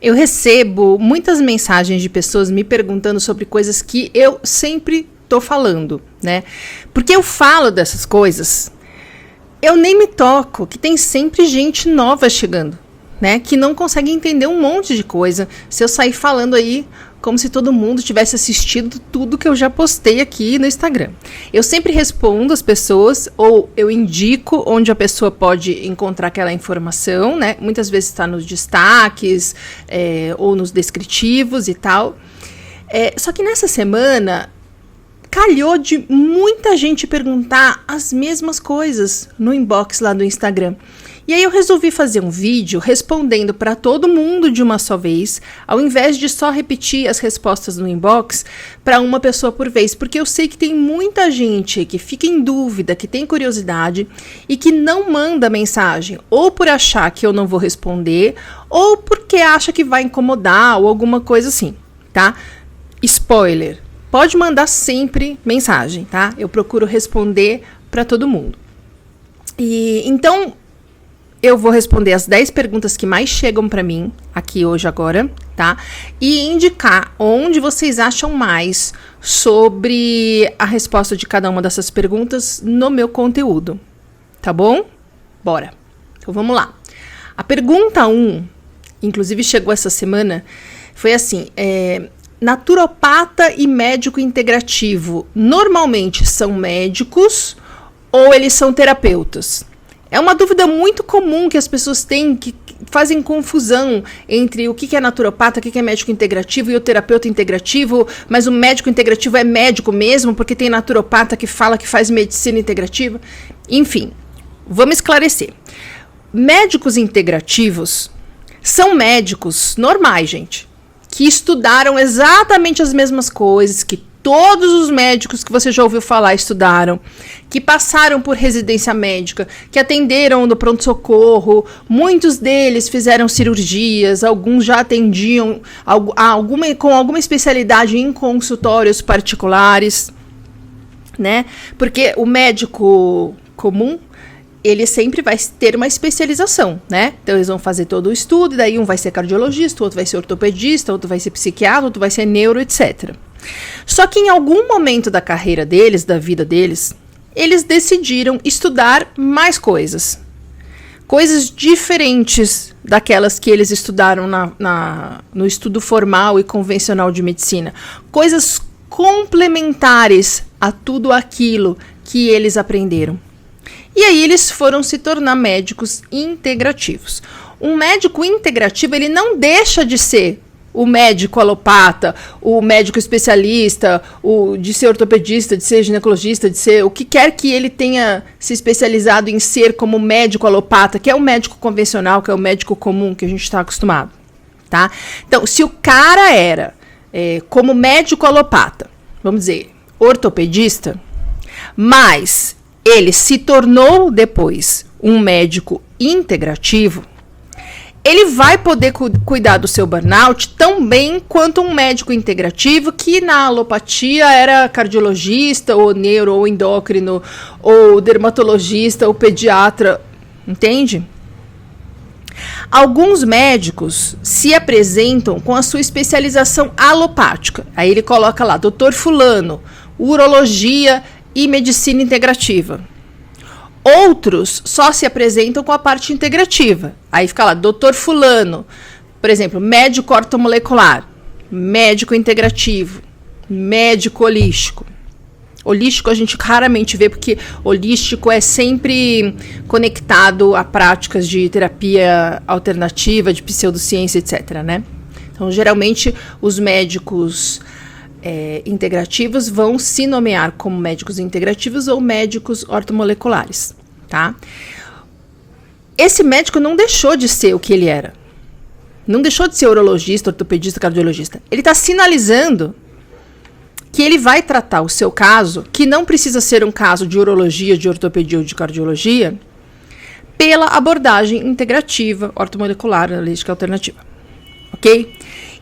Eu recebo muitas mensagens de pessoas me perguntando sobre coisas que eu sempre tô falando, né? Porque eu falo dessas coisas, eu nem me toco, que tem sempre gente nova chegando, né? Que não consegue entender um monte de coisa. Se eu sair falando aí como se todo mundo tivesse assistido tudo que eu já postei aqui no Instagram. Eu sempre respondo as pessoas, ou eu indico onde a pessoa pode encontrar aquela informação, né? Muitas vezes está nos destaques, ou nos descritivos e tal. Só que nessa semana, calhou de muita gente perguntar as mesmas coisas no inbox lá do Instagram. E aí eu resolvi fazer um vídeo respondendo para todo mundo de uma só vez, ao invés de só repetir as respostas no inbox para uma pessoa por vez, porque eu sei que tem muita gente que fica em dúvida, que tem curiosidade e que não manda mensagem, ou por achar que eu não vou responder, ou porque acha que vai incomodar ou alguma coisa assim, tá? Spoiler, pode mandar sempre mensagem, tá? Eu procuro responder para todo mundo. E então eu vou responder as 10 perguntas que mais chegam para mim, aqui hoje agora, tá? E indicar onde vocês acham mais sobre a resposta de cada uma dessas perguntas no meu conteúdo, tá bom? Bora! Então vamos lá. A pergunta 1, inclusive chegou essa semana, foi assim, naturopata e médico integrativo normalmente são médicos ou eles são terapeutas? É uma dúvida muito comum que as pessoas têm, que fazem confusão entre o que é naturopata, o que é médico integrativo e o terapeuta integrativo, mas o médico integrativo é médico mesmo, porque tem naturopata que fala que faz medicina integrativa. Enfim, vamos esclarecer. Médicos integrativos são médicos normais, gente, que estudaram exatamente as mesmas coisas que todos os médicos que você já ouviu falar estudaram, que passaram por residência médica, que atenderam no pronto-socorro, muitos deles fizeram cirurgias, alguns já atendiam com alguma especialidade em consultórios particulares, né? Porque o médico comum, ele sempre vai ter uma especialização, né? Então, eles vão fazer todo o estudo, e daí um vai ser cardiologista, outro vai ser ortopedista, outro vai ser psiquiatra, outro vai ser neuro, etc. Só que em algum momento da carreira deles, da vida deles, eles decidiram estudar mais coisas. Coisas diferentes daquelas que eles estudaram no estudo formal e convencional de medicina. Coisas complementares a tudo aquilo que eles aprenderam. E aí eles foram se tornar médicos integrativos. Um médico integrativo, ele não deixa de ser o médico alopata, o médico especialista, de ser ortopedista, de ser ginecologista, de ser o que quer que ele tenha se especializado em ser como médico alopata, que é o médico convencional, que é o médico comum que a gente está acostumado, tá? Então, se o cara era como médico alopata, vamos dizer, ortopedista, mas ele se tornou depois um médico integrativo, ele vai poder cuidar do seu burnout tão bem quanto um médico integrativo que na alopatia era cardiologista, ou neuro, ou endócrino, ou dermatologista, ou pediatra, entende? Alguns médicos se apresentam com a sua especialização alopática. Aí ele coloca lá, doutor fulano, urologia e medicina integrativa. Outros só se apresentam com a parte integrativa. Aí fica lá, doutor fulano, por exemplo, médico ortomolecular, médico integrativo, médico holístico. Holístico a gente raramente vê, porque holístico é sempre conectado a práticas de terapia alternativa, de pseudociência, etc., né? Então, geralmente, os médicos integrativos vão se nomear como médicos integrativos ou médicos ortomoleculares, tá? Esse médico não deixou de ser o que ele era. Não deixou de ser urologista, ortopedista, cardiologista. Ele está sinalizando que ele vai tratar o seu caso, que não precisa ser um caso de urologia, de ortopedia ou de cardiologia, pela abordagem integrativa, ortomolecular, holística alternativa. Ok?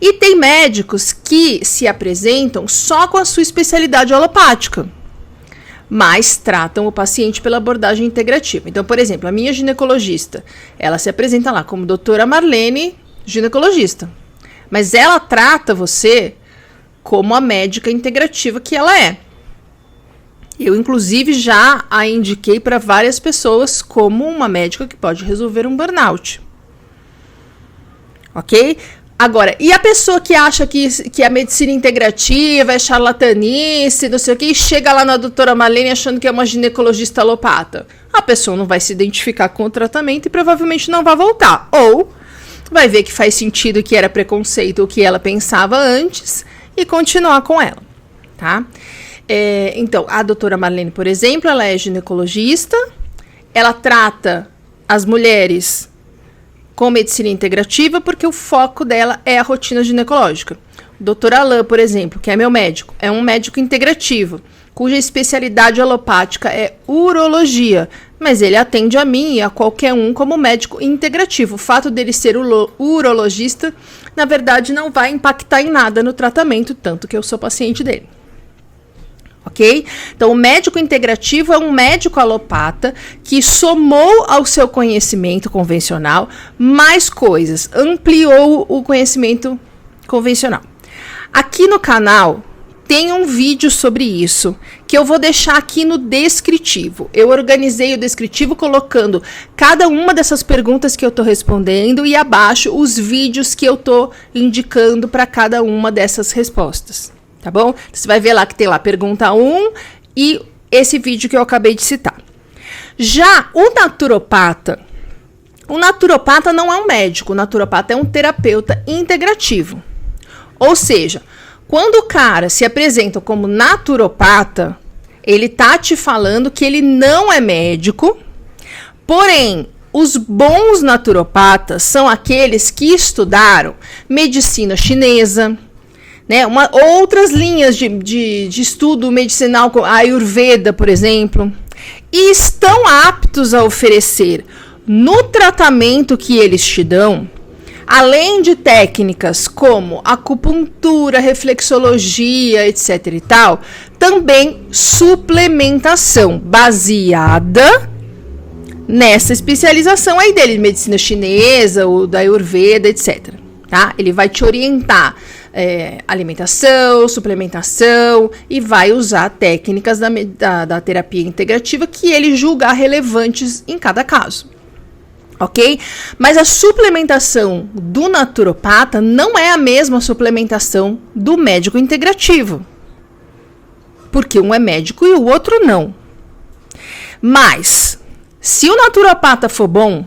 E tem médicos que se apresentam só com a sua especialidade alopática, mas tratam o paciente pela abordagem integrativa. Então, por exemplo, a minha ginecologista, ela se apresenta lá como doutora Marlene, ginecologista. Mas ela trata você como a médica integrativa que ela é. Eu, inclusive, já a indiquei para várias pessoas como uma médica que pode resolver um burnout. Ok? Agora, e a pessoa que acha que a medicina integrativa é charlatanice, não sei o que, e chega lá na doutora Marlene achando que é uma ginecologista alopata? A pessoa não vai se identificar com o tratamento e provavelmente não vai voltar. Ou vai ver que faz sentido, que era preconceito, o que ela pensava antes, e continuar com ela, tá? Então, a doutora Marlene, por exemplo, ela é ginecologista, ela trata as mulheres com medicina integrativa porque o foco dela é a rotina ginecológica. O Dr. Alain, por exemplo, que é meu médico, é um médico integrativo, cuja especialidade alopática é urologia, mas ele atende a mim e a qualquer um como médico integrativo. O fato dele ser urologista, na verdade, não vai impactar em nada no tratamento, tanto que eu sou paciente dele. Ok? Então, o médico integrativo é um médico alopata que somou ao seu conhecimento convencional mais coisas, ampliou o conhecimento convencional. Aqui no canal tem um vídeo sobre isso, que eu vou deixar aqui no descritivo. Eu organizei o descritivo colocando cada uma dessas perguntas que eu estou respondendo e abaixo os vídeos que eu estou indicando para cada uma dessas respostas. Tá bom? Você vai ver lá que tem lá pergunta 1 e esse vídeo que eu acabei de citar. Já o naturopata não é um médico, o naturopata é um terapeuta integrativo. Ou seja, quando o cara se apresenta como naturopata, ele tá te falando que ele não é médico, porém, os bons naturopatas são aqueles que estudaram medicina chinesa, né, outras linhas de estudo medicinal, a Ayurveda, por exemplo, e estão aptos a oferecer no tratamento que eles te dão, além de técnicas como acupuntura, reflexologia, etc. e tal, também suplementação baseada nessa especialização aí dele, medicina chinesa, ou da Ayurveda, etc. Tá? Ele vai te orientar alimentação, suplementação e vai usar técnicas da terapia integrativa que ele julgar relevantes em cada caso. Ok? Mas a suplementação do naturopata não é a mesma suplementação do médico integrativo. Porque um é médico e o outro não. Mas, se o naturopata for bom,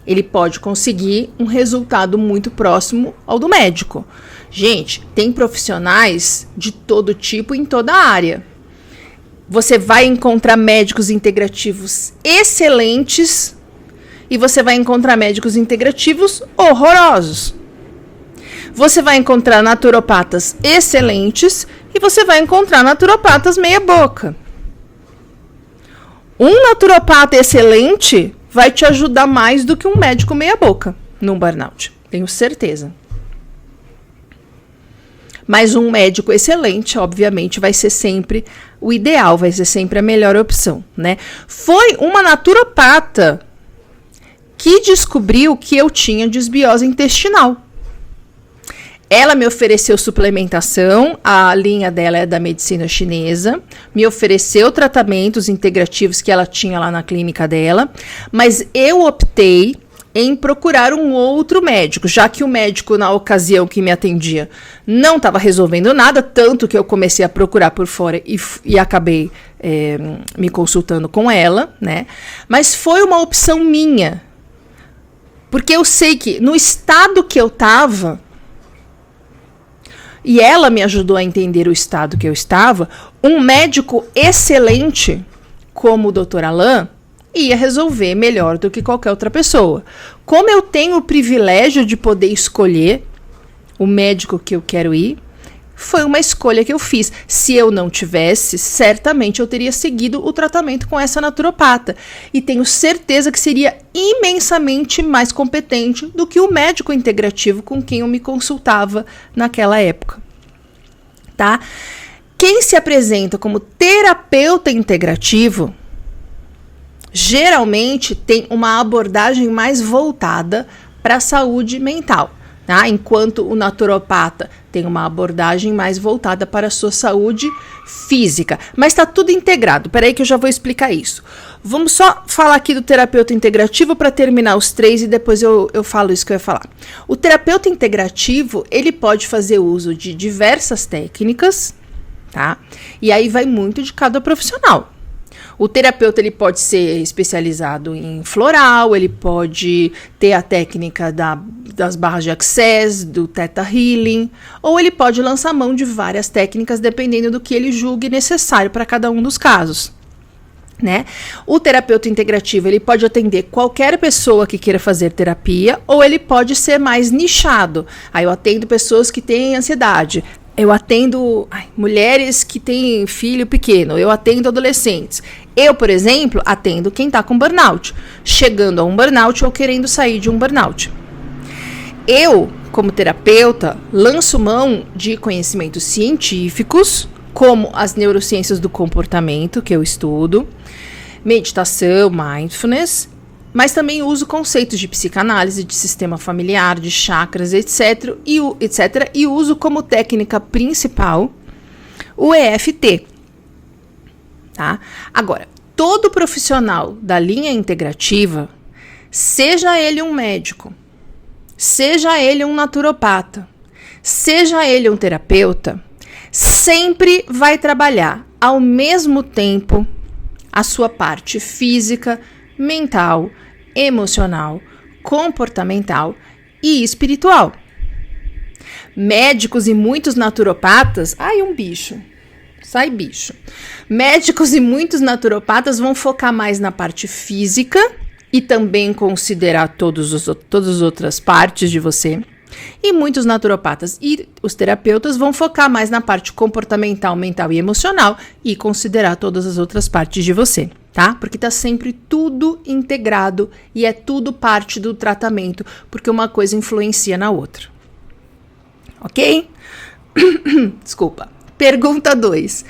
ele pode conseguir um resultado muito próximo ao do médico. Gente, tem profissionais de todo tipo em toda a área. Você vai encontrar médicos integrativos excelentes e você vai encontrar médicos integrativos horrorosos. Você vai encontrar naturopatas excelentes e você vai encontrar naturopatas meia boca. Um naturopata excelente vai te ajudar mais do que um médico meia boca num burnout, tenho certeza. Mas um médico excelente, obviamente, vai ser sempre o ideal, vai ser sempre a melhor opção, né? Foi uma naturopata que descobriu que eu tinha desbiose intestinal. Ela me ofereceu suplementação, a linha dela é da medicina chinesa, me ofereceu tratamentos integrativos que ela tinha lá na clínica dela, mas eu optei em procurar um outro médico, já que o médico na ocasião que me atendia não estava resolvendo nada, tanto que eu comecei a procurar por fora e acabei me consultando com ela, né? Mas foi uma opção minha, porque eu sei que no estado que eu estava, e ela me ajudou a entender o estado que eu estava, um médico excelente, como o Dr. Alain, ia resolver melhor do que qualquer outra pessoa. Como eu tenho o privilégio de poder escolher o médico que eu quero ir, foi uma escolha que eu fiz. Se eu não tivesse, certamente eu teria seguido o tratamento com essa naturopata. E tenho certeza que seria imensamente mais competente do que o médico integrativo com quem eu me consultava naquela época. Tá? Quem se apresenta como terapeuta integrativo geralmente tem uma abordagem mais voltada para a saúde mental. tá? Enquanto o naturopata tem uma abordagem mais voltada para a sua saúde física. Mas está tudo integrado. Peraí que eu já vou explicar isso. Vamos só falar aqui do terapeuta integrativo para terminar os 3 e depois eu falo isso que eu ia falar. O terapeuta integrativo, ele pode fazer uso de diversas técnicas, tá? E aí vai muito de cada profissional. O terapeuta, ele pode ser especializado em floral, ele pode ter a técnica das barras de access, do Theta Healing, ou ele pode lançar mão de várias técnicas, dependendo do que ele julgue necessário para cada um dos casos, né? O terapeuta integrativo, ele pode atender qualquer pessoa que queira fazer terapia, ou ele pode ser mais nichado. Aí eu atendo pessoas que têm ansiedade, eu atendo mulheres que têm filho pequeno, eu atendo adolescentes. Eu, por exemplo, atendo quem está com burnout, chegando a um burnout ou querendo sair de um burnout. Eu, como terapeuta, lanço mão de conhecimentos científicos, como as neurociências do comportamento, que eu estudo, meditação, mindfulness, mas também uso conceitos de psicanálise, de sistema familiar, de chakras, etc. E uso como técnica principal o EFT. Tá? Agora, todo profissional da linha integrativa, seja ele um médico, seja ele um naturopata, seja ele um terapeuta, sempre vai trabalhar ao mesmo tempo a sua parte física, mental, emocional, comportamental e espiritual. Médicos e muitos naturopatas... Ai, um bicho. Sai bicho. Médicos e muitos naturopatas vão focar mais na parte física e também considerar todas as outras partes de você. E muitos naturopatas e os terapeutas vão focar mais na parte comportamental, mental e emocional e considerar todas as outras partes de você, tá? Porque tá sempre tudo integrado e é tudo parte do tratamento, porque uma coisa influencia na outra. Ok? Desculpa. Pergunta 2.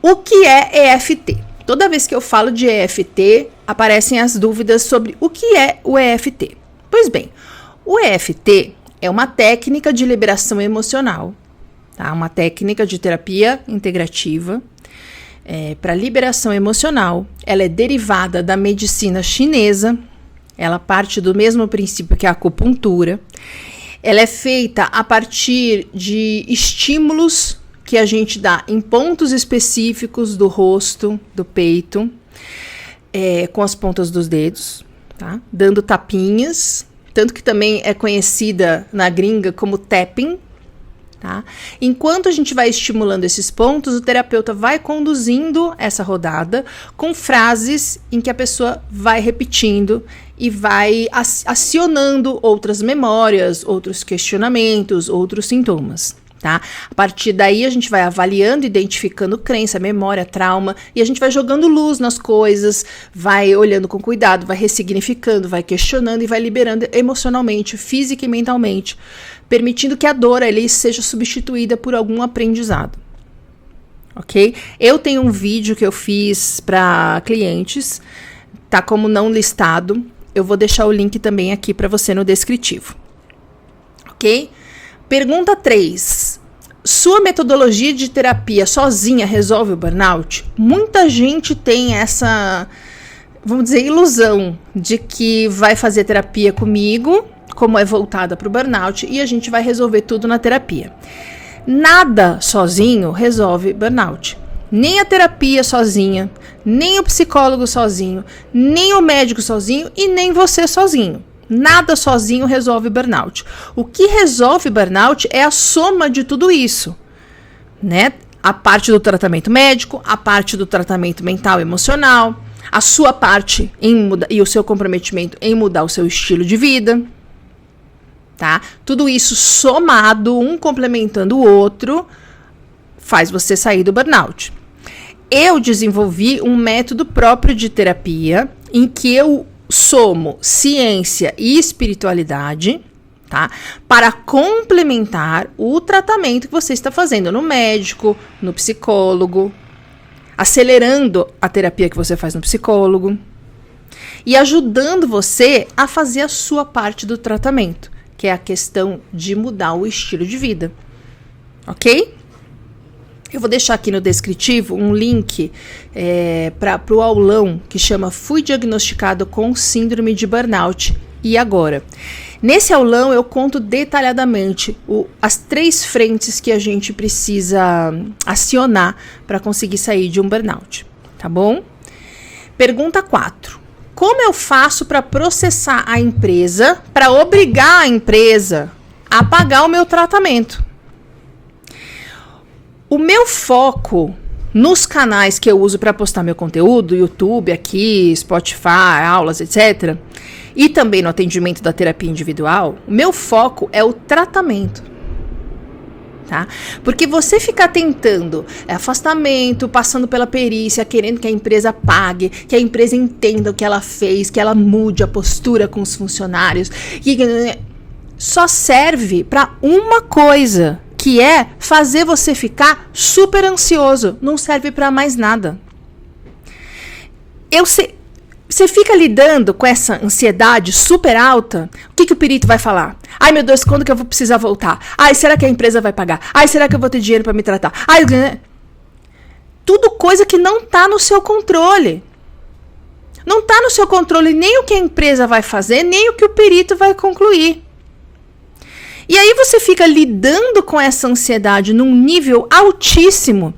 O que é EFT? Toda vez que eu falo de EFT, aparecem as dúvidas sobre o que é o EFT. Pois bem, o EFT é uma técnica de liberação emocional, tá? Uma técnica de terapia integrativa para liberação emocional. Ela é derivada da medicina chinesa, ela parte do mesmo princípio que a acupuntura. Ela é feita a partir de estímulos que a gente dá em pontos específicos do rosto, do peito, com as pontas dos dedos, tá? Dando tapinhas. Tanto que também é conhecida na gringa como tapping, tá? Enquanto a gente vai estimulando esses pontos, o terapeuta vai conduzindo essa rodada com frases em que a pessoa vai repetindo e vai acionando outras memórias, outros questionamentos, outros sintomas. Tá? A partir daí a gente vai avaliando, identificando crença, memória, trauma, e a gente vai jogando luz nas coisas, vai olhando com cuidado, vai ressignificando, vai questionando e vai liberando emocionalmente, física e mentalmente, permitindo que a dor ali seja substituída por algum aprendizado. Ok? Eu tenho um vídeo que eu fiz para clientes, tá como não listado, eu vou deixar o link também aqui para você no descritivo. Ok? Pergunta 3. Sua metodologia de terapia sozinha resolve o burnout? Muita gente tem essa, vamos dizer, ilusão de que vai fazer terapia comigo, como é voltada para o burnout, e a gente vai resolver tudo na terapia. Nada sozinho resolve burnout. Nem a terapia sozinha, nem o psicólogo sozinho, nem o médico sozinho e nem você sozinho. Nada sozinho resolve burnout. O que resolve burnout é a soma de tudo isso, né? A parte do tratamento médico, a parte do tratamento mental e emocional, a sua parte em mudar, e o seu comprometimento em mudar o seu estilo de vida, tá? Tudo isso somado, um complementando o outro, faz você sair do burnout. Eu desenvolvi um método próprio de terapia em que eu somo ciência e espiritualidade, tá? Para complementar o tratamento que você está fazendo no médico, no psicólogo, acelerando a terapia que você faz no psicólogo e ajudando você a fazer a sua parte do tratamento, que é a questão de mudar o estilo de vida, ok? Eu vou deixar aqui no descritivo um link para o aulão que chama Fui Diagnosticado com Síndrome de Burnout e Agora. Nesse aulão eu conto detalhadamente as 3 frentes que a gente precisa acionar para conseguir sair de um burnout, tá bom? Pergunta 4. Como eu faço para processar a empresa, para obrigar a empresa a pagar o meu tratamento? O meu foco nos canais que eu uso para postar meu conteúdo, YouTube, aqui, Spotify, aulas, etc., e também no atendimento da terapia individual, o meu foco é o tratamento. Tá? Porque você ficar tentando afastamento, passando pela perícia, querendo que a empresa pague, que a empresa entenda o que ela fez, que ela mude a postura com os funcionários, só serve para uma coisa, que é fazer você ficar super ansioso. Não serve para mais nada. Você fica lidando com essa ansiedade super alta, o que o perito vai falar? Ai, meu Deus, quando que eu vou precisar voltar? Ai, será que a empresa vai pagar? Ai, será que eu vou ter dinheiro para me tratar? Ai, tudo coisa que não está no seu controle. Não está no seu controle nem o que a empresa vai fazer, nem o que o perito vai concluir. E aí você fica lidando com essa ansiedade num nível altíssimo,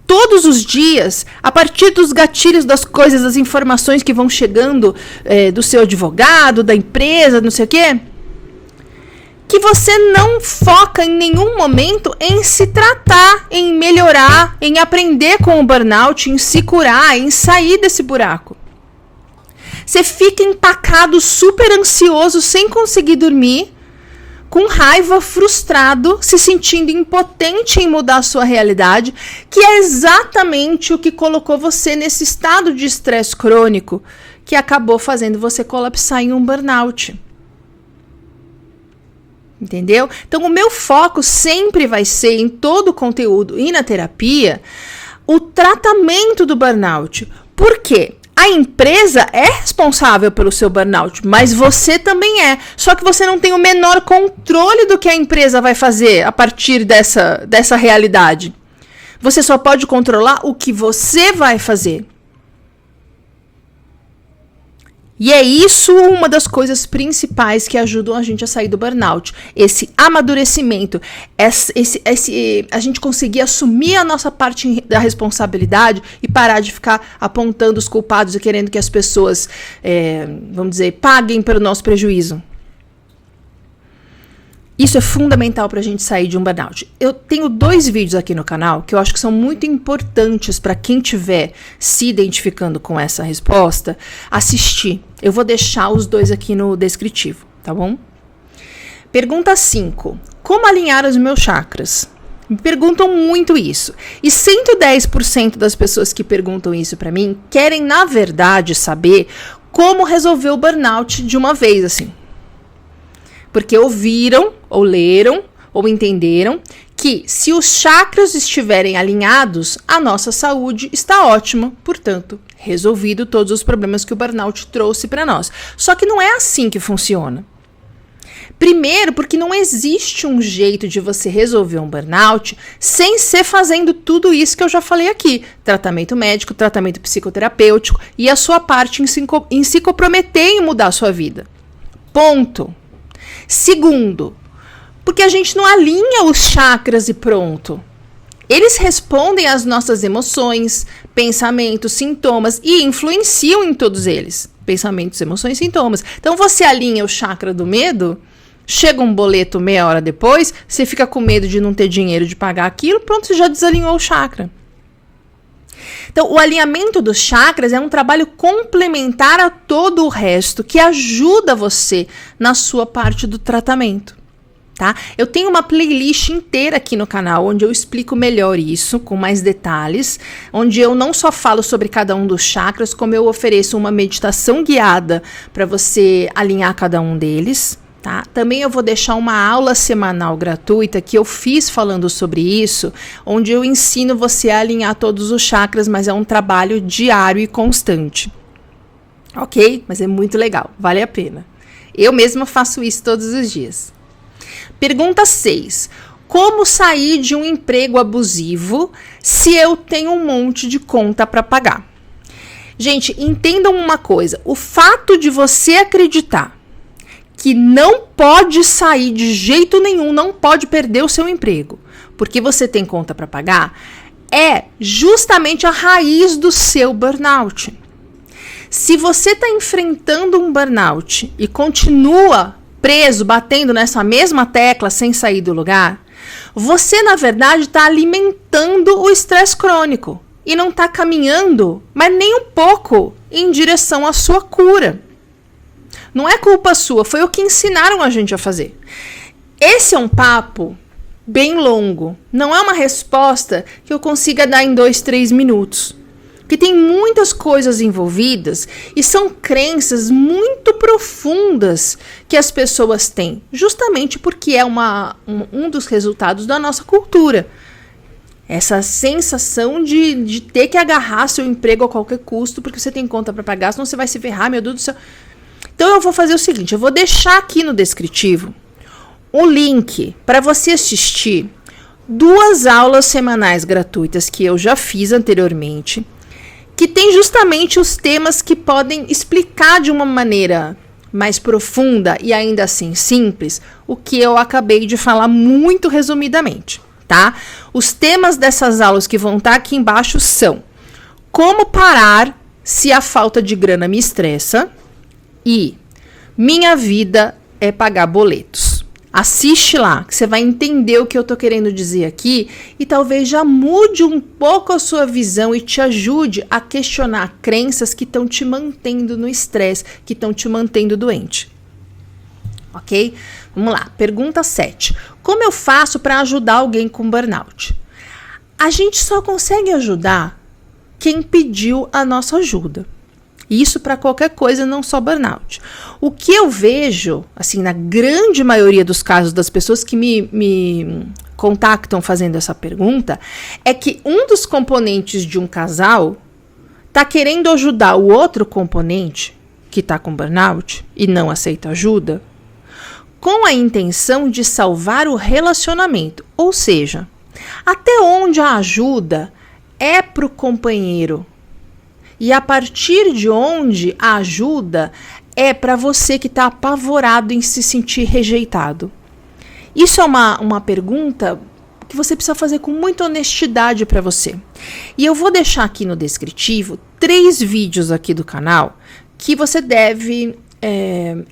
todos os dias, a partir dos gatilhos das coisas, das informações que vão chegando do seu advogado, da empresa, não sei o quê, que você não foca em nenhum momento em se tratar, em melhorar, em aprender com o burnout, em se curar, em sair desse buraco. Você fica empacado, super ansioso, sem conseguir dormir, com raiva, frustrado, se sentindo impotente em mudar a sua realidade, que é exatamente o que colocou você nesse estado de estresse crônico, que acabou fazendo você colapsar em um burnout. Entendeu? Então, o meu foco sempre vai ser, em todo o conteúdo e na terapia, o tratamento do burnout. Por quê? A empresa é responsável pelo seu burnout, mas você também é. Só que você não tem o menor controle do que a empresa vai fazer a partir dessa realidade. Você só pode controlar o que você vai fazer. E é isso uma das coisas principais que ajudam a gente a sair do burnout. Esse amadurecimento, a gente conseguir assumir a nossa parte da responsabilidade e parar de ficar apontando os culpados e querendo que as pessoas, vamos dizer, paguem pelo nosso prejuízo. Isso é fundamental para a gente sair de um burnout. Eu tenho 2 vídeos aqui no canal que eu acho que são muito importantes para quem estiver se identificando com essa resposta assistir. Eu vou deixar os 2 aqui no descritivo, tá bom? Pergunta 5. Como alinhar os meus chakras? Me perguntam muito isso. E 110% das pessoas que perguntam isso para mim querem, na verdade, saber como resolver o burnout de uma vez, assim. Porque ouviram, ou leram, ou entenderam que se os chakras estiverem alinhados, a nossa saúde está ótima, portanto, resolvido todos os problemas que o burnout trouxe para nós. Só que não é assim que funciona. Primeiro, porque não existe um jeito de você resolver um burnout sem ser fazendo tudo isso que eu já falei aqui. Tratamento médico, tratamento psicoterapêutico e a sua parte em se comprometer em mudar a sua vida. Ponto. Segundo, porque a gente não alinha os chakras e pronto. Eles respondem às nossas emoções, pensamentos, sintomas e influenciam em todos eles. Pensamentos, emoções, sintomas. Então você alinha o chakra do medo, chega um boleto meia hora depois, você fica com medo de não ter dinheiro de pagar aquilo, pronto, você já desalinhou o chakra. Então, o alinhamento dos chakras é um trabalho complementar a todo o resto, que ajuda você na sua parte do tratamento, tá? Eu tenho uma playlist inteira aqui no canal, onde eu explico melhor isso, com mais detalhes, onde eu não só falo sobre cada um dos chakras, como eu ofereço uma meditação guiada para você alinhar cada um deles. Tá? Também eu vou deixar uma aula semanal gratuita que eu fiz falando sobre isso, onde eu ensino você a alinhar todos os chakras, mas é um trabalho diário e constante. Ok? Mas é muito legal, vale a pena. Eu mesma faço isso todos os dias. Pergunta 6. Como sair de um emprego abusivo se eu tenho um monte de conta para pagar? Gente, entendam uma coisa. O fato de você acreditar que não pode sair de jeito nenhum, não pode perder o seu emprego, porque você tem conta para pagar, é justamente a raiz do seu burnout. Se você está enfrentando um burnout e continua preso, batendo nessa mesma tecla sem sair do lugar, você, na verdade, está alimentando o estresse crônico e não está caminhando, mas nem um pouco, em direção à sua cura. Não é culpa sua, foi o que ensinaram a gente a fazer. Esse é um papo bem longo, não é uma resposta que eu consiga dar em 2, 3 minutos. Que tem muitas coisas envolvidas e são crenças muito profundas que as pessoas têm, justamente porque é um dos resultados da nossa cultura. Essa sensação de ter que agarrar seu emprego a qualquer custo, porque você tem conta para pagar, senão você vai se ferrar, meu Deus do céu. Então eu vou fazer o seguinte, eu vou deixar aqui no descritivo o link para você assistir 2 aulas semanais gratuitas que eu já fiz anteriormente, que tem justamente os temas que podem explicar de uma maneira mais profunda e ainda assim simples o que eu acabei de falar muito resumidamente, tá? Os temas dessas aulas que vão estar aqui embaixo são: como parar se a falta de grana me estressa e minha vida é pagar boletos. Assiste lá, que você vai entender o que eu tô querendo dizer aqui e talvez já mude um pouco a sua visão e te ajude a questionar crenças que estão te mantendo no estresse, que estão te mantendo doente. Ok? Vamos lá. Pergunta 7. Como eu faço para ajudar alguém com burnout? A gente só consegue ajudar quem pediu a nossa ajuda. Isso para qualquer coisa, não só burnout. O que eu vejo, assim, na grande maioria dos casos das pessoas que me contactam fazendo essa pergunta, é que um dos componentes de um casal está querendo ajudar o outro componente, que está com burnout e não aceita ajuda, com a intenção de salvar o relacionamento. Ou seja, até onde a ajuda é para o companheiro, e a partir de onde a ajuda é para você que está apavorado em se sentir rejeitado. Isso é uma pergunta que você precisa fazer com muita honestidade para você. E eu vou deixar aqui no descritivo 3 vídeos aqui do canal que você deve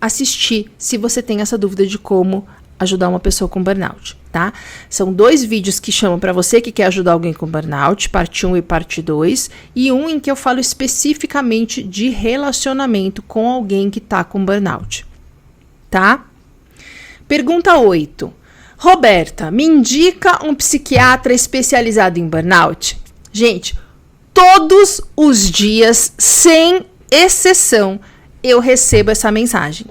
assistir se você tem essa dúvida de como ajudar uma pessoa com burnout, tá? São 2 vídeos que chamam para você que quer ajudar alguém com burnout, parte 1 e parte 2, e um em que eu falo especificamente de relacionamento com alguém que tá com burnout, tá? Pergunta 8. Roberta, me indica um psiquiatra especializado em burnout? Gente, todos os dias, sem exceção, eu recebo essa mensagem.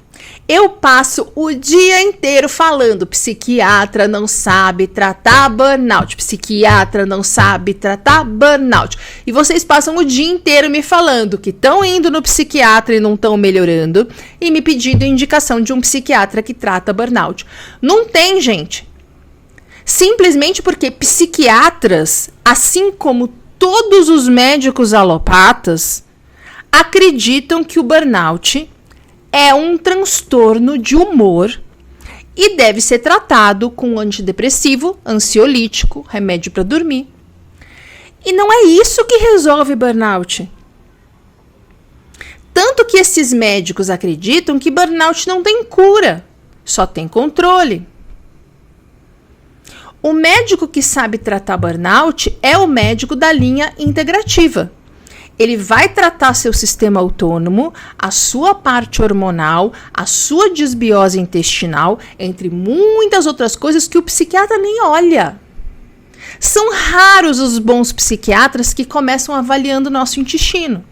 Eu passo o dia inteiro falando, psiquiatra não sabe tratar burnout, psiquiatra não sabe tratar burnout. E vocês passam o dia inteiro me falando que estão indo no psiquiatra e não estão melhorando e me pedindo indicação de um psiquiatra que trata burnout. Não tem, gente. Simplesmente porque psiquiatras, assim como todos os médicos alopatas, acreditam que o burnout é um transtorno de humor e deve ser tratado com antidepressivo, ansiolítico, remédio para dormir. E não é isso que resolve burnout. Tanto que esses médicos acreditam que burnout não tem cura, só tem controle. O médico que sabe tratar burnout é o médico da linha integrativa. Ele vai tratar seu sistema autônomo, a sua parte hormonal, a sua desbiose intestinal, entre muitas outras coisas que o psiquiatra nem olha. São raros os bons psiquiatras que começam avaliando o nosso intestino.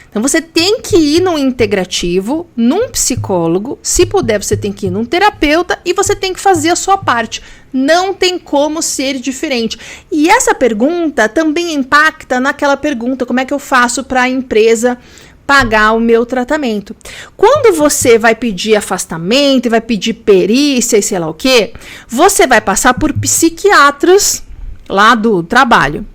Então você tem que ir num integrativo, num psicólogo, se puder você tem que ir num terapeuta e você tem que fazer a sua parte. Não tem como ser diferente. E essa pergunta também impacta naquela pergunta, como é que eu faço para a empresa pagar o meu tratamento. Quando você vai pedir afastamento e vai pedir perícia e sei lá o quê, você vai passar por psiquiatras lá do trabalho,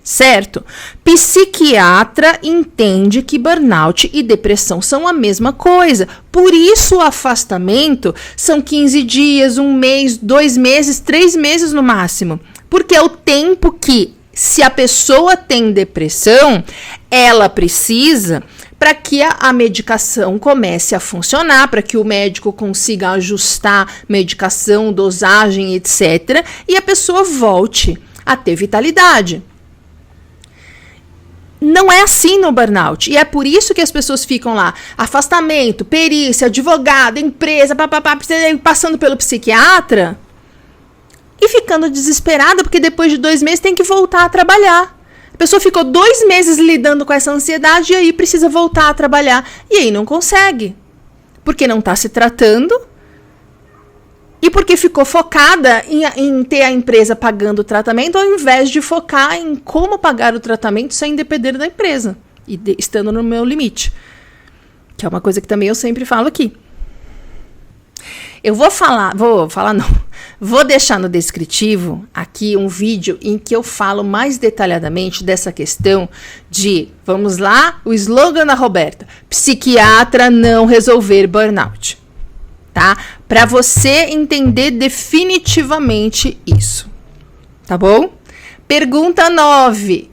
certo? Psiquiatra entende que burnout e depressão são a mesma coisa. Por isso o afastamento são 15 dias, 1 mês, 2 meses, 3 meses no máximo. Porque é o tempo que, se a pessoa tem depressão, ela precisa para que a medicação comece a funcionar, para que o médico consiga ajustar medicação, dosagem, etc. E a pessoa volte a ter vitalidade. Não é assim no burnout. E é por isso que as pessoas ficam lá, afastamento, perícia, advogado, empresa, passando pelo psiquiatra e ficando desesperada, porque depois de 2 meses tem que voltar a trabalhar. A pessoa ficou 2 meses lidando com essa ansiedade e aí precisa voltar a trabalhar. E aí não consegue. Porque não está se tratando e porque ficou focada em ter a empresa pagando o tratamento, ao invés de focar em como pagar o tratamento sem depender da empresa e estando no meu limite. Que é uma coisa que também eu sempre falo aqui. Vou deixar no descritivo aqui um vídeo em que eu falo mais detalhadamente dessa questão de, vamos lá, o slogan da Roberta: psiquiatra não resolver burnout. Tá? Para você entender definitivamente isso. Tá bom? Pergunta 9.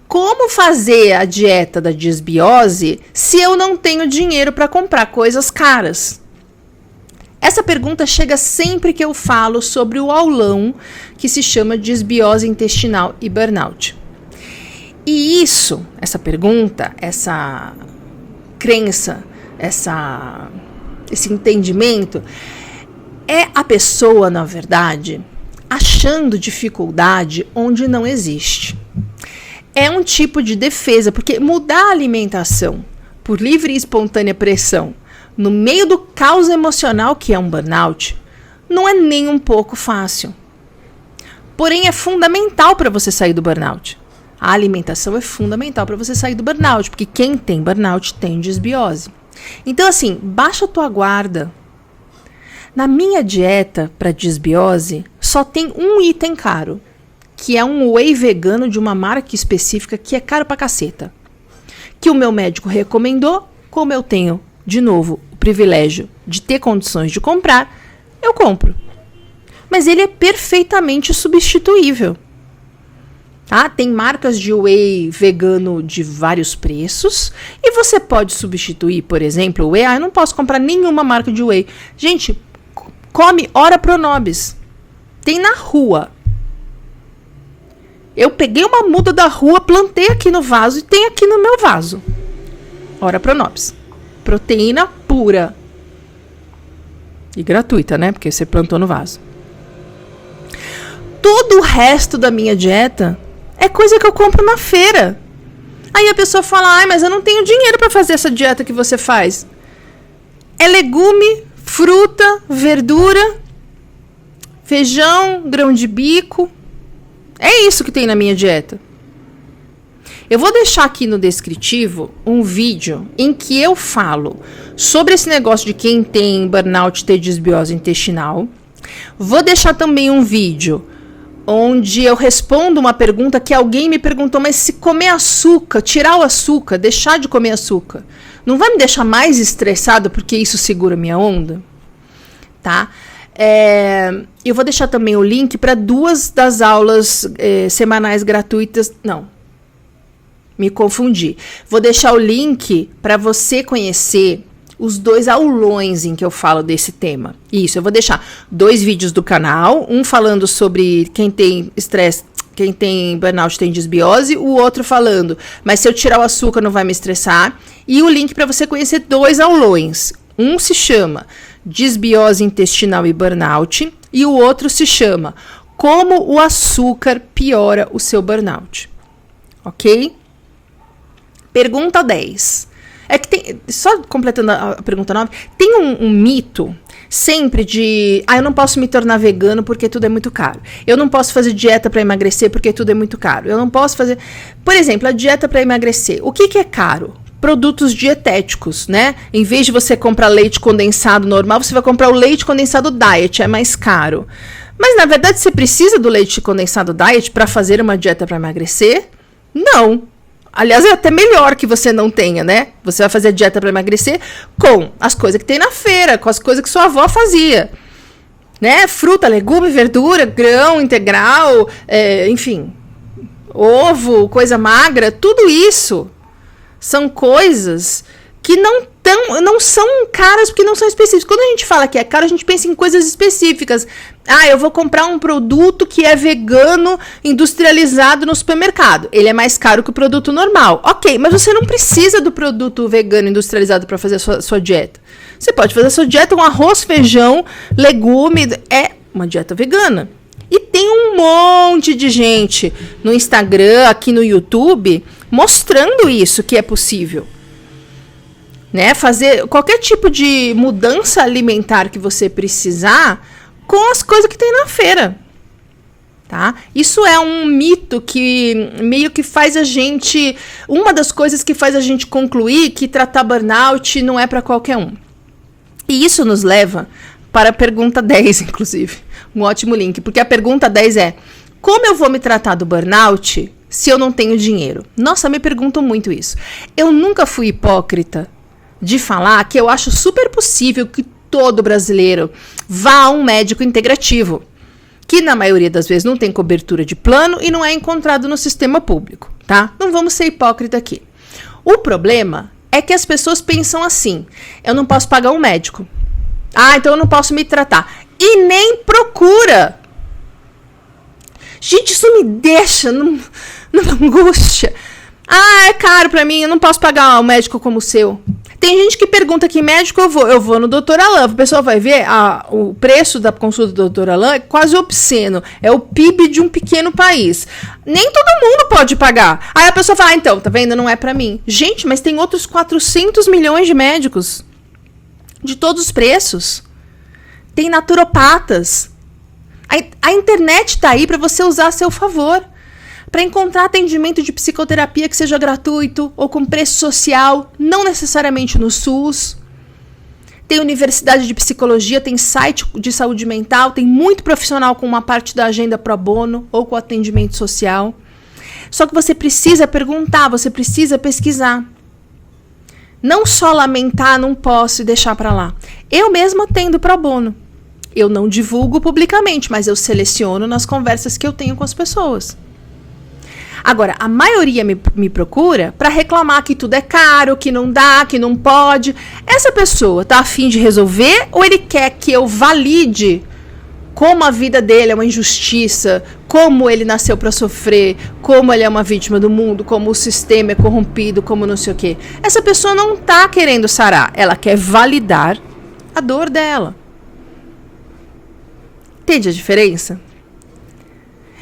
Como fazer a dieta da disbiose se eu não tenho dinheiro para comprar coisas caras? Essa pergunta chega sempre que eu falo sobre o aulão que se chama disbiose intestinal e burnout. E essa pergunta, essa crença, esse entendimento, é a pessoa, na verdade, achando dificuldade onde não existe. É um tipo de defesa, porque mudar a alimentação por livre e espontânea pressão no meio do caos emocional que é um burnout, não é nem um pouco fácil. Porém, é fundamental para você sair do burnout. A alimentação é fundamental para você sair do burnout, porque quem tem burnout tem disbiose. Então, assim, baixa a tua guarda. Na minha dieta para disbiose, só tem um item caro, que é um whey vegano de uma marca específica que é caro pra caceta. Que o meu médico recomendou, como eu tenho, de novo, o privilégio de ter condições de comprar, eu compro. Mas ele é perfeitamente substituível. Tá? Tem marcas de whey vegano de vários preços e você pode substituir, por exemplo, o whey. Eu não posso comprar nenhuma marca de whey. Gente, come Ora Pronobis. Tem na rua. Eu peguei uma muda da rua, plantei aqui no vaso e tem aqui no meu vaso. Ora Pronobis. Proteína pura. E gratuita, né? Porque você plantou no vaso. Todo o resto da minha dieta é coisa que eu compro na feira. Aí a pessoa fala, mas eu não tenho dinheiro para fazer essa dieta que você faz. É legume, fruta, verdura, feijão, grão de bico. É isso que tem na minha dieta. Eu vou deixar aqui no descritivo um vídeo em que eu falo sobre esse negócio de quem tem burnout ter disbiose intestinal. Vou deixar também um vídeo onde eu respondo uma pergunta que alguém me perguntou, mas se comer açúcar, tirar o açúcar, deixar de comer açúcar, não vai me deixar mais estressado porque isso segura minha onda? Tá? Eu vou deixar também o link para 2 das aulas semanais gratuitas. Não, me confundi. Vou deixar o link para você conhecer os 2 aulões em que eu falo desse tema. Isso, eu vou deixar 2 vídeos do canal, um falando sobre quem tem estresse, quem tem burnout tem disbiose, o outro falando, mas se eu tirar o açúcar não vai me estressar, e o link para você conhecer 2 aulões. Um se chama Disbiose Intestinal e Burnout, e o outro se chama Como o Açúcar Piora o Seu Burnout. Ok? Pergunta 10. É que tem, só completando a pergunta 9, tem um mito sempre de, eu não posso me tornar vegano porque tudo é muito caro. Eu não posso fazer dieta para emagrecer porque tudo é muito caro. Eu não posso fazer, por exemplo, a dieta para emagrecer. O que é caro? produtos dietéticos, né? Em vez de você comprar leite condensado normal, você vai comprar o leite condensado diet, é mais caro. Mas, na verdade, você precisa do leite condensado diet para fazer uma dieta para emagrecer? Não. Aliás, é até melhor que você não tenha, né? Você vai fazer a dieta para emagrecer com as coisas que tem na feira, com as coisas que sua avó fazia. Né? Fruta, legume, verdura, grão integral, enfim, ovo, coisa magra, tudo isso são coisas que não são caras porque não são específicas. Quando a gente fala que é caro, a gente pensa em coisas específicas. Ah, eu vou comprar um produto que é vegano, industrializado no supermercado. Ele é mais caro que o produto normal. Ok, mas você não precisa do produto vegano industrializado para fazer a sua dieta. Você pode fazer a sua dieta com arroz, feijão, legume. É uma dieta vegana. E tem um monte de gente no Instagram, aqui no YouTube, mostrando isso, que é possível. Né? Fazer qualquer tipo de mudança alimentar que você precisar com as coisas que tem na feira. Tá? Isso é um mito que meio que faz a gente... Uma das coisas que faz a gente concluir que tratar burnout não é para qualquer um. E isso nos leva para a pergunta 10, inclusive. Um ótimo link. Porque a pergunta 10 é: como eu vou me tratar do burnout se eu não tenho dinheiro? Nossa, me perguntam muito isso. Eu nunca fui hipócrita de falar que eu acho super possível que todo brasileiro vá a um médico integrativo, que na maioria das vezes não tem cobertura de plano e não é encontrado no sistema público, tá? Não vamos ser hipócritas aqui. O problema é que as pessoas pensam assim: eu não posso pagar um médico. Ah, então eu não posso me tratar. E nem procura. Gente, isso me deixa numa angústia. Ah, é caro pra mim, eu não posso pagar um médico como o seu. Tem gente que pergunta que médico eu vou. Eu vou no Dr. Alan. O pessoal vai ver, o preço da consulta do Dr. Alan é quase obsceno. É o PIB de um pequeno país. Nem todo mundo pode pagar. Aí a pessoa fala, então, tá vendo? Não é pra mim. Gente, mas tem outros 400 milhões de médicos. De todos os preços. Tem naturopatas. A internet tá aí pra você usar a seu favor. Para encontrar atendimento de psicoterapia que seja gratuito ou com preço social, não necessariamente no SUS. Tem universidade de psicologia, tem site de saúde mental, tem muito profissional com uma parte da agenda pro bono ou com atendimento social. Só que você precisa perguntar, você precisa pesquisar. Não só lamentar, não posso e deixar para lá. Eu mesma atendo pro bono. Eu não divulgo publicamente, mas eu seleciono nas conversas que eu tenho com as pessoas. Agora, a maioria me procura para reclamar que tudo é caro, que não dá, que não pode. Essa pessoa tá a fim de resolver ou ele quer que eu valide como a vida dele é uma injustiça, como ele nasceu para sofrer, como ele é uma vítima do mundo, como o sistema é corrompido, como não sei o quê. Essa pessoa não tá querendo sarar, ela quer validar a dor dela. Entende a diferença?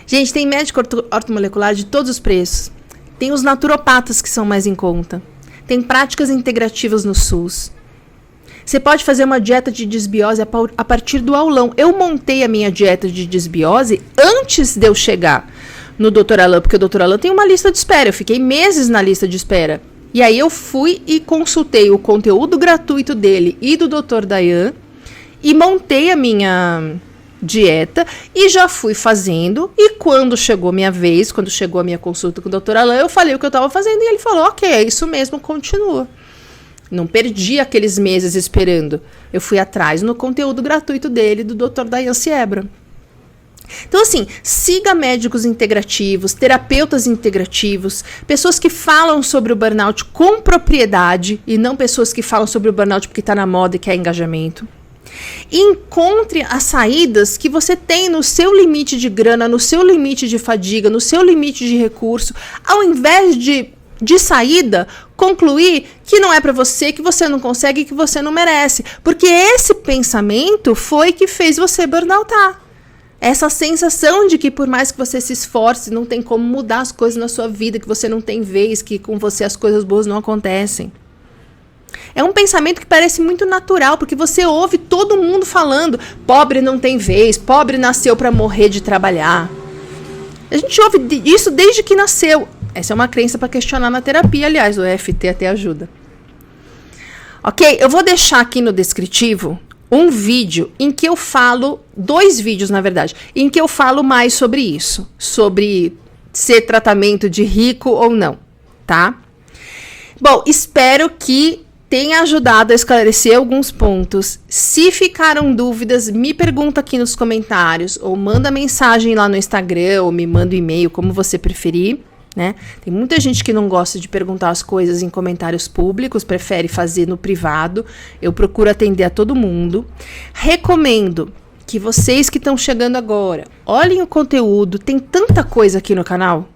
Gente, tem médico ortomolecular de todos os preços. Tem os naturopatas que são mais em conta. Tem práticas integrativas no SUS. Você pode fazer uma dieta de desbiose a partir do aulão. Eu montei a minha dieta de desbiose antes de eu chegar no Dr. Alan, porque o Dr. Alan tem uma lista de espera. Eu fiquei meses na lista de espera. E aí eu fui e consultei o conteúdo gratuito dele e do Dr. Dayan e montei a minha dieta e já fui fazendo, e quando chegou minha vez, quando chegou a minha consulta com o Dr. Alan, eu falei o que eu estava fazendo e ele falou, ok, é isso mesmo, continua. Não perdi aqueles meses esperando. Eu fui atrás no conteúdo gratuito dele, do Dr. Dayan Siebra. Então, assim, siga médicos integrativos, terapeutas integrativos, pessoas que falam sobre o burnout com propriedade e não pessoas que falam sobre o burnout porque está na moda e quer engajamento. E encontre as saídas que você tem no seu limite de grana, no seu limite de fadiga, no seu limite de recurso, ao invés de saída, concluir que não é para você, que você não consegue, que você não merece. Porque esse pensamento foi que fez você burnoutar. Essa sensação de que por mais que você se esforce, não tem como mudar as coisas na sua vida, que você não tem vez, que com você as coisas boas não acontecem. É um pensamento que parece muito natural, porque você ouve todo mundo falando, pobre não tem vez, pobre nasceu para morrer de trabalhar. A gente ouve isso desde que nasceu. Essa é uma crença para questionar na terapia, aliás, o EFT até ajuda. Ok? Eu vou deixar aqui no descritivo um vídeo em que eu falo, 2 vídeos na verdade, em que eu falo mais sobre isso, sobre ser tratamento de rico ou não, tá? Bom, espero que tenha ajudado a esclarecer alguns pontos. Se ficaram dúvidas, me pergunta aqui nos comentários, ou manda mensagem lá no Instagram, ou me manda um e-mail, como você preferir, né? Tem muita gente que não gosta de perguntar as coisas em comentários públicos, prefere fazer no privado. Eu procuro atender a todo mundo. Recomendo que vocês que estão chegando agora, olhem o conteúdo, tem tanta coisa aqui no canal.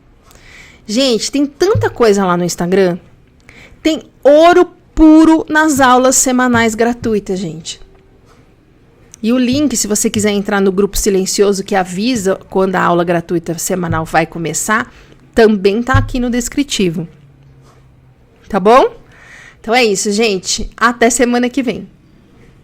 Gente, tem tanta coisa lá no Instagram. Tem ouro puro nas aulas semanais gratuitas, gente. E o link, se você quiser entrar no grupo silencioso que avisa quando a aula gratuita semanal vai começar, também tá aqui no descritivo. Tá bom? Então é isso, gente. Até semana que vem.